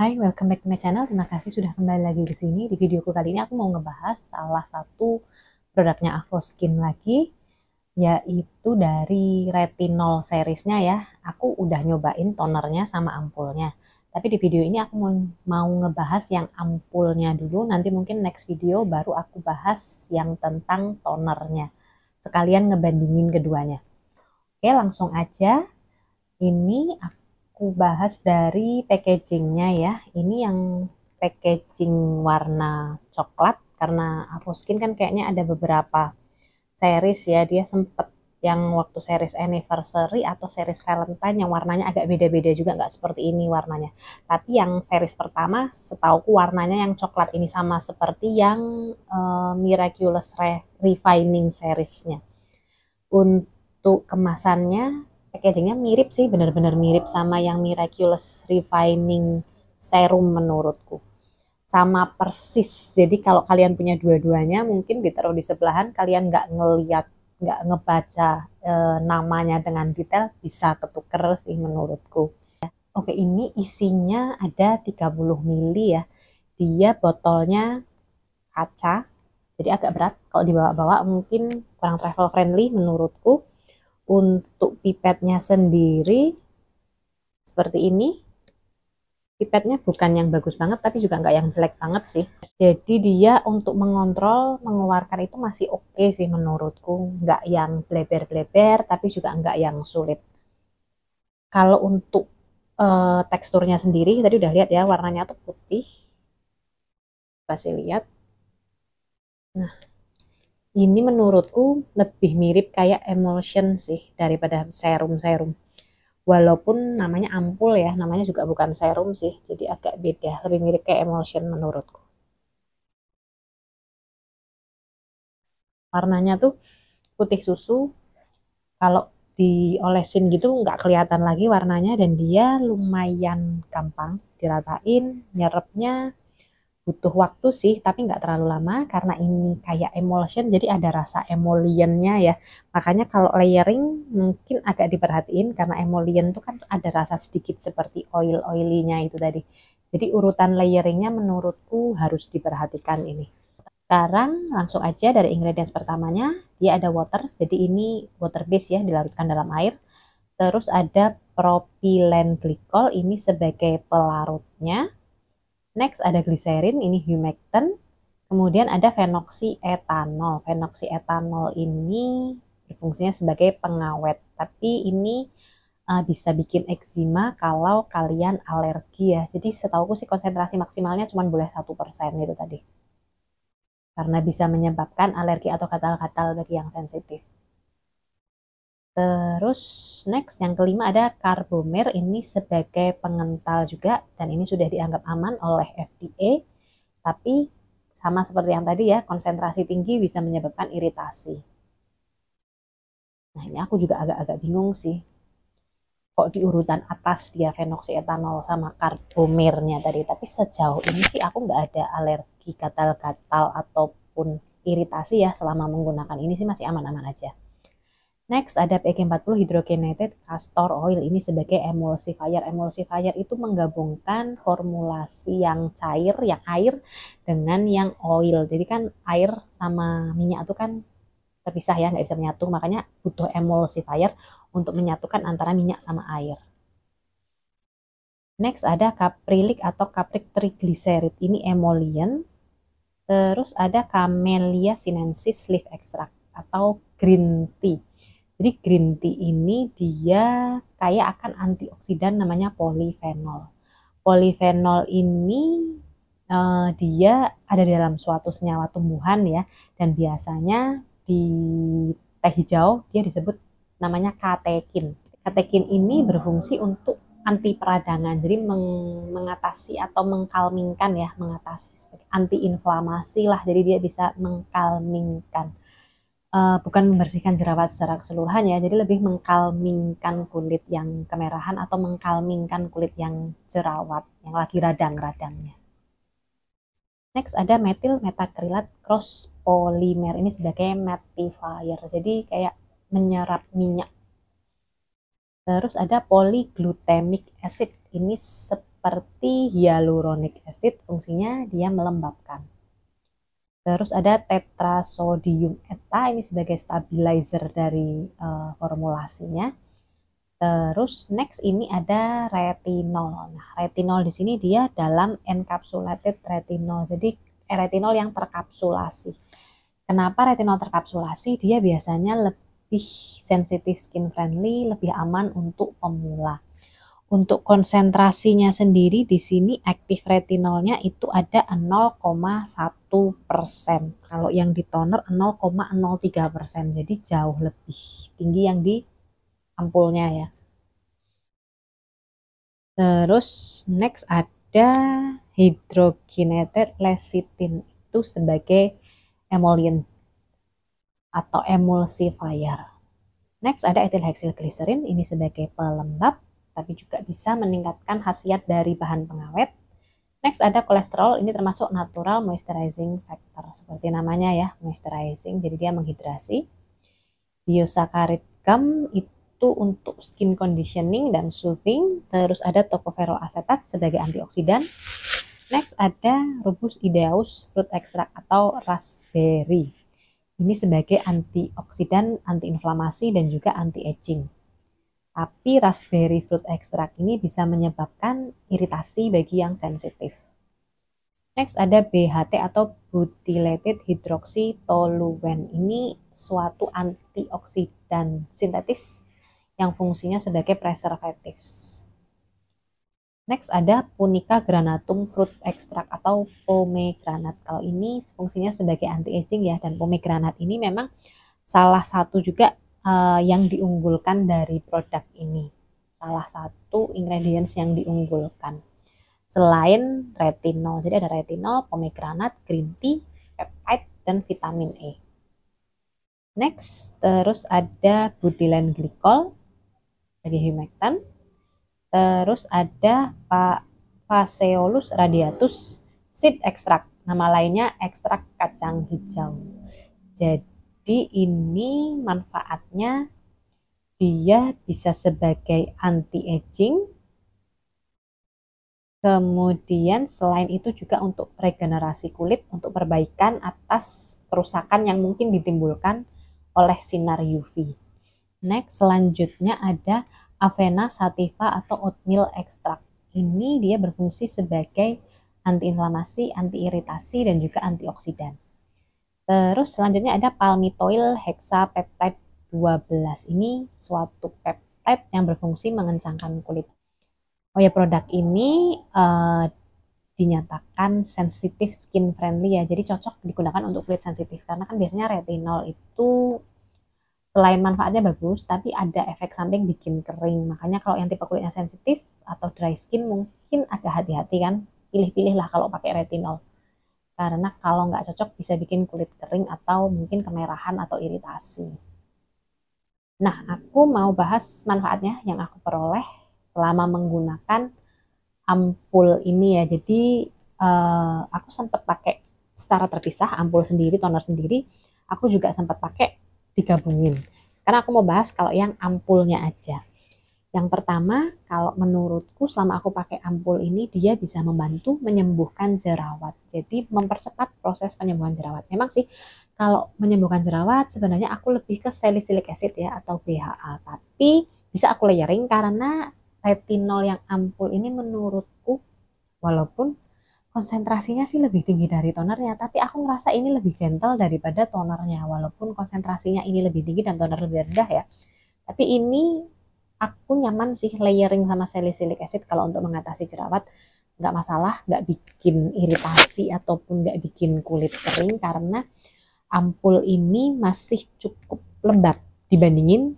Hai, welcome back to my channel. Terima kasih sudah kembali lagi ke sini. Di videoku kali ini aku mau ngebahas salah satu produknya Avoskin lagi, yaitu dari retinol seriesnya ya. Aku udah nyobain tonernya sama ampulnya. Tapi di video ini aku mau ngebahas yang ampulnya dulu. Nanti mungkin next video baru aku bahas yang tentang tonernya. Sekalian ngebandingin keduanya. Oke, langsung aja. Ini aku bahas dari packagingnya ya. Ini yang packaging warna coklat karena Avoskin kan kayaknya ada beberapa series ya. Dia sempet yang waktu series anniversary atau series Valentine yang warnanya agak beda-beda juga, nggak seperti ini warnanya. Tapi yang series pertama setauku warnanya yang coklat ini sama seperti yang Miraculous Refining seriesnya. Untuk kemasannya, packagingnya mirip sih, benar-benar mirip sama yang Miraculous Refining Serum menurutku. Sama persis. Jadi kalau kalian punya dua-duanya, mungkin ditaruh di sebelahan, kalian nggak ngeliat, nggak ngebaca namanya dengan detail, bisa ketuker sih menurutku. Oke, ini isinya ada 30 ml ya. Dia botolnya kaca, jadi agak berat. Kalau dibawa-bawa mungkin kurang travel friendly menurutku. Untuk pipetnya sendiri seperti ini. Pipetnya bukan yang bagus banget, tapi juga nggak yang jelek banget sih. Jadi dia untuk mengontrol, mengeluarkan itu masih oke sih menurutku. Nggak yang bleber-bleber, tapi juga nggak yang sulit. Kalau untuk teksturnya sendiri, tadi udah lihat ya, warnanya tuh putih. Kasih lihat. Nah, ini menurutku lebih mirip kayak emulsion sih daripada serum-serum. Walaupun namanya ampul ya, namanya juga bukan serum sih, jadi agak beda, lebih mirip kayak emulsion menurutku. Warnanya tuh putih susu, kalau diolesin gitu nggak kelihatan lagi warnanya, dan dia lumayan gampang diratain, nyerapnya butuh waktu sih, tapi nggak terlalu lama karena ini kayak emulsion, jadi ada rasa emoliennya ya. Makanya kalau layering mungkin agak diperhatiin karena emulsion tuh kan ada rasa sedikit seperti oil-oilinya itu tadi. Jadi urutan layeringnya menurutku harus diperhatikan ini. Sekarang langsung aja dari ingredients pertamanya, dia ada water, jadi ini water base ya, dilarutkan dalam air. Terus ada propylene glycol, ini sebagai pelarutnya. Next ada gliserin, ini humectant. Kemudian ada phenoxyetanol. Phenoxyetanol ini berfungsinya sebagai pengawet, tapi ini bisa bikin eksema kalau kalian alergi ya. Jadi setauku sih konsentrasi maksimalnya cuma boleh 1% itu tadi. Karena bisa menyebabkan alergi atau gatal-gatal bagi yang sensitif. Terus next yang kelima ada Carbomer, ini sebagai pengental juga, dan ini sudah dianggap aman oleh FDA, tapi sama seperti yang tadi ya, konsentrasi tinggi bisa menyebabkan iritasi. Nah ini aku juga agak-agak bingung sih, kok di urutan atas dia phenoxyetanol sama Carbomernya tadi, tapi sejauh ini sih aku nggak ada alergi gatal-gatal ataupun iritasi ya, selama menggunakan ini sih masih aman-aman aja. Next ada PG40 hydrogenated castor oil, ini sebagai emulsifier. Emulsifier itu menggabungkan formulasi yang cair, yang air dengan yang oil. Jadi kan air sama minyak itu kan terpisah ya, nggak bisa menyatu. Makanya butuh emulsifier untuk menyatukan antara minyak sama air. Next ada caprylic atau capryc triglyceride, ini emollient. Terus ada Camellia sinensis leaf extract atau green tea. Jadi green tea ini dia kaya akan antioksidan namanya polyphenol. Polyphenol ini dia ada dalam suatu senyawa tumbuhan ya, dan biasanya di teh hijau dia disebut namanya katekin. Katekin ini berfungsi untuk anti peradangan, jadi mengatasi atau mengkalmingkan ya, mengatasi anti inflamasi lah, jadi dia bisa mengkalmingkan. Bukan membersihkan jerawat secara keseluruhan ya, jadi lebih mengkalmingkan kulit yang kemerahan atau mengkalmingkan kulit yang jerawat, yang lagi radang-radangnya. Next ada metil metakrilat cross polymer, ini sebagai mattifier, jadi kayak menyerap minyak. Terus ada polyglutamic acid, ini seperti hyaluronic acid, fungsinya dia melembabkan. Terus ada tetrasodium eta, ini sebagai stabilizer dari formulasinya. Terus next ini ada retinol. Nah, retinol di sini dia dalam encapsulated retinol. Jadi retinol yang terkapsulasi. Kenapa retinol terkapsulasi? Dia biasanya lebih sensitif skin friendly, lebih aman untuk pemula. Untuk konsentrasinya sendiri di sini aktif retinolnya itu ada 0,1%. Kalau yang di toner 0,03%. Jadi jauh lebih tinggi yang di ampulnya ya. Terus next ada hydrogenated lecithin, itu sebagai emollient atau emulsifier. Next ada ethylhexylglycerin, ini sebagai pelembab tapi juga bisa meningkatkan khasiat dari bahan pengawet. Next ada kolesterol, ini termasuk natural moisturizing factor, seperti namanya ya, moisturizing, jadi dia menghidrasi. Biosaccharide gum itu untuk skin conditioning dan soothing. Terus ada tocopherol acetat sebagai antioksidan. Next ada Rubus ileus fruit extract atau raspberry, ini sebagai antioksidan, antiinflamasi dan juga anti-aging. Tapi raspberry fruit extract ini bisa menyebabkan iritasi bagi yang sensitif. Next ada BHT atau butylated hydroxytoluene. Ini suatu antioksidan sintetis yang fungsinya sebagai preservatives. Next ada Punica granatum fruit extract atau pomegranate. Kalau ini fungsinya sebagai anti-aging ya, dan pomegranate ini memang salah satu juga yang diunggulkan dari produk ini. Salah satu ingredients yang diunggulkan selain retinol. Jadi ada retinol, pomegranate, green tea, peptide, dan vitamin E. Next, terus ada butylene glycol sebagai humectant. Terus ada Phaseolus radiatus seed extract. Nama lainnya ekstrak kacang hijau. Jadi ini manfaatnya dia bisa sebagai anti-aging. Kemudian selain itu juga untuk regenerasi kulit, untuk perbaikan atas kerusakan yang mungkin ditimbulkan oleh sinar UV. Next, selanjutnya ada Avena sativa atau oatmeal extract. Ini dia berfungsi sebagai antiinflamasi, antiiritasi, dan juga antioksidan. Terus selanjutnya ada palmitoyl hexapeptide 12. Ini suatu peptide yang berfungsi mengencangkan kulit. Oh ya, produk ini dinyatakan sensitif skin friendly ya. Jadi cocok digunakan untuk kulit sensitif. Karena kan biasanya retinol itu selain manfaatnya bagus, tapi ada efek samping bikin kering. Makanya kalau yang tipe kulitnya sensitif atau dry skin mungkin agak hati-hati kan. Pilih-pilih lah kalau pakai retinol. Karena kalau nggak cocok bisa bikin kulit kering atau mungkin kemerahan atau iritasi. Nah, aku mau bahas manfaatnya yang aku peroleh selama menggunakan ampul ini ya. Jadi aku sempat pakai secara terpisah, ampul sendiri, toner sendiri. Aku juga sempat pakai digabungin. Karena aku mau bahas kalau yang ampulnya aja. Yang pertama, kalau menurutku selama aku pakai ampul ini, dia bisa membantu menyembuhkan jerawat. Jadi mempercepat proses penyembuhan jerawat. Memang sih kalau menyembuhkan jerawat sebenarnya aku lebih ke salicylic acid ya atau BHA. Tapi bisa aku layering karena retinol yang ampul ini menurutku walaupun konsentrasinya sih lebih tinggi dari tonernya, tapi aku ngerasa ini lebih gentle daripada tonernya. Walaupun konsentrasinya ini lebih tinggi dan toner lebih rendah ya. Tapi ini aku nyaman sih layering sama salicylic acid kalau untuk mengatasi jerawat. Nggak masalah, nggak bikin iritasi ataupun nggak bikin kulit kering karena ampul ini masih cukup lembab dibandingin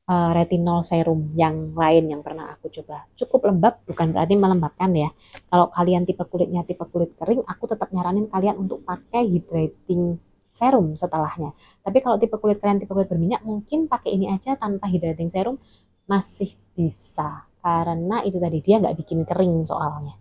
retinol serum yang lain yang pernah aku coba. Cukup lembab bukan berarti melembabkan ya. Kalau kalian tipe kulitnya tipe kulit kering, aku tetap nyaranin kalian untuk pakai hydrating serum setelahnya. Tapi kalau tipe kulit kalian tipe kulit berminyak, mungkin pakai ini aja tanpa hydrating serum masih bisa. Karena itu tadi dia nggak bikin kering soalnya.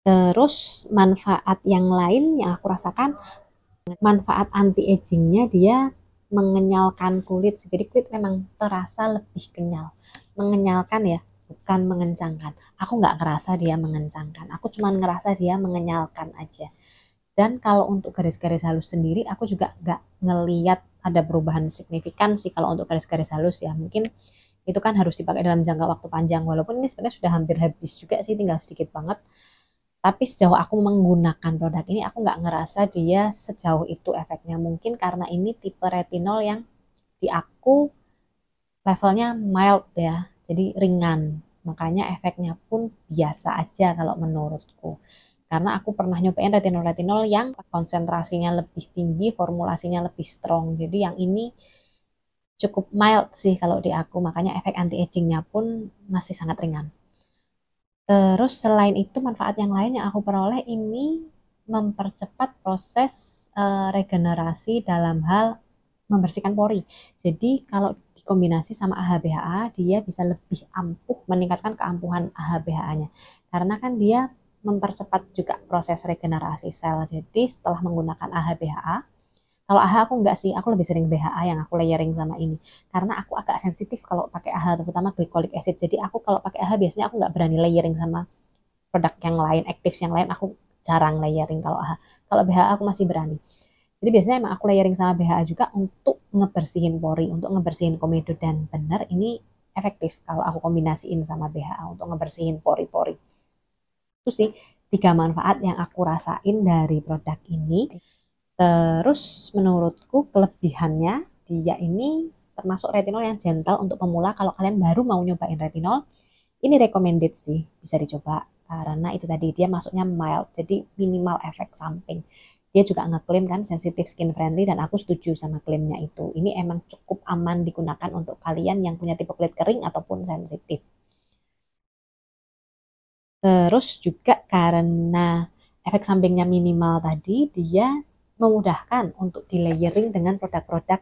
Terus manfaat yang lain yang aku rasakan, manfaat anti-agingnya dia mengenyalkan kulit. Jadi kulit memang terasa lebih kenyal. Mengenyalkan ya, bukan mengencangkan. aku nggak ngerasa dia mengencangkan, aku cuma ngerasa dia mengenyalkan aja. Dan kalau untuk garis-garis halus sendiri, aku juga nggak ngeliat ada perubahan signifikan sih kalau untuk garis-garis halus ya. Mungkin itu kan harus dipakai dalam jangka waktu panjang. Walaupun ini sebenarnya sudah hampir habis juga sih, tinggal sedikit banget. Tapi sejauh aku menggunakan produk ini, aku nggak ngerasa dia sejauh itu efeknya. Mungkin karena ini tipe retinol yang di aku levelnya mild ya, jadi ringan. Makanya efeknya pun biasa aja kalau menurutku. Karena aku pernah nyobain retinol-retinol yang konsentrasinya lebih tinggi, formulasinya lebih strong. Jadi yang ini cukup mild sih kalau di aku. Makanya efek anti-agingnya pun masih sangat ringan. Terus selain itu manfaat yang lain yang aku peroleh ini mempercepat proses regenerasi dalam hal membersihkan pori. Jadi kalau dikombinasi sama AHA-BHA dia bisa lebih ampuh, meningkatkan keampuhan AHA-BHA-nya. Karena kan dia mempercepat juga proses regenerasi sel. Jadi setelah menggunakan AHA-BHA, kalau AHA aku enggak sih, aku lebih sering BHA yang aku layering sama ini. Karena aku agak sensitif kalau pakai AHA, terutama glycolic acid. Jadi aku kalau pakai AHA biasanya aku nggak berani layering sama produk yang lain, actives yang lain aku jarang layering kalau AHA. Kalau BHA aku masih berani. Jadi biasanya emang aku layering sama BHA juga untuk ngebersihin pori, untuk ngebersihin komedo, dan benar ini efektif kalau aku kombinasiin sama BHA untuk ngebersihin pori-pori. Itu sih 3 manfaat yang aku rasain dari produk ini. Terus menurutku kelebihannya dia ini termasuk retinol yang gentle untuk pemula. Kalau kalian baru mau nyobain retinol, ini recommended sih, bisa dicoba. Karena itu tadi dia masuknya mild, jadi minimal efek samping. Dia juga ngeklaim kan sensitive skin friendly dan aku setuju sama klaimnya itu. Ini emang cukup aman digunakan untuk kalian yang punya tipe kulit kering ataupun sensitif. Terus juga karena efek sampingnya minimal tadi, dia memudahkan untuk di layering dengan produk-produk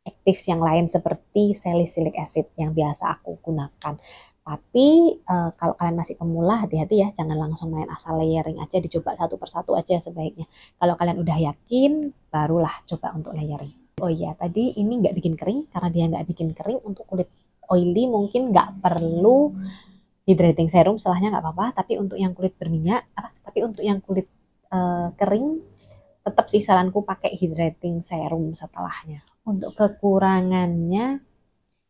aktif yang lain seperti salicylic acid yang biasa aku gunakan. Tapi kalau kalian masih pemula, hati-hati ya, jangan langsung main asal layering aja, dicoba satu persatu aja sebaiknya. Kalau kalian udah yakin, barulah coba untuk layering. Oh iya, tadi ini nggak bikin kering, karena dia nggak bikin kering. Untuk kulit oily mungkin nggak perlu hydrating serum, setelahnya nggak apa-apa. Tapi untuk yang kulit berminyak, tapi untuk yang kulit kering, tetap sih saranku pakai hydrating serum setelahnya. Untuk kekurangannya,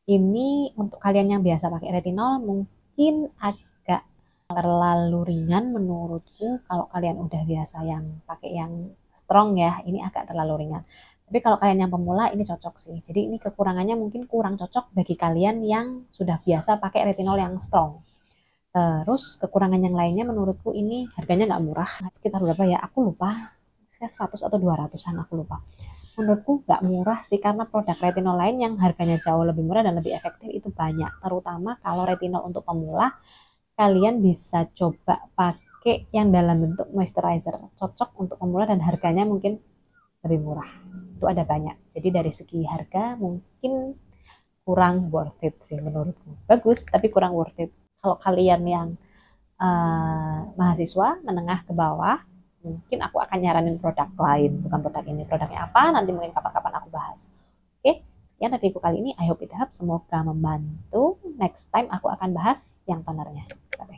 ini untuk kalian yang biasa pakai retinol mungkin agak terlalu ringan menurutku. Kalau kalian udah biasa yang pakai yang strong ya, ini agak terlalu ringan. Tapi kalau kalian yang pemula ini cocok sih. Jadi ini kekurangannya mungkin kurang cocok bagi kalian yang sudah biasa pakai retinol yang strong. Terus kekurangan yang lainnya menurutku ini harganya nggak murah. Sekitar berapa ya? Aku lupa. Sekitar 100 atau 200-an aku lupa. Menurutku nggak murah sih, karena produk retinol lain yang harganya jauh lebih murah dan lebih efektif itu banyak. Terutama kalau retinol untuk pemula, kalian bisa coba pakai yang dalam bentuk moisturizer. Cocok untuk pemula dan harganya mungkin lebih murah. Itu ada banyak. Jadi dari segi harga mungkin kurang worth it sih menurutku. Bagus, tapi kurang worth it. Kalau kalian yang mahasiswa menengah ke bawah, mungkin aku akan nyaranin produk lain, bukan produk ini. Produknya apa, nanti mungkin kapan-kapan aku bahas. Oke, sekian reviewku kali ini. I hope it helps. Semoga membantu. Next time aku akan bahas yang tonernya. Bye-bye.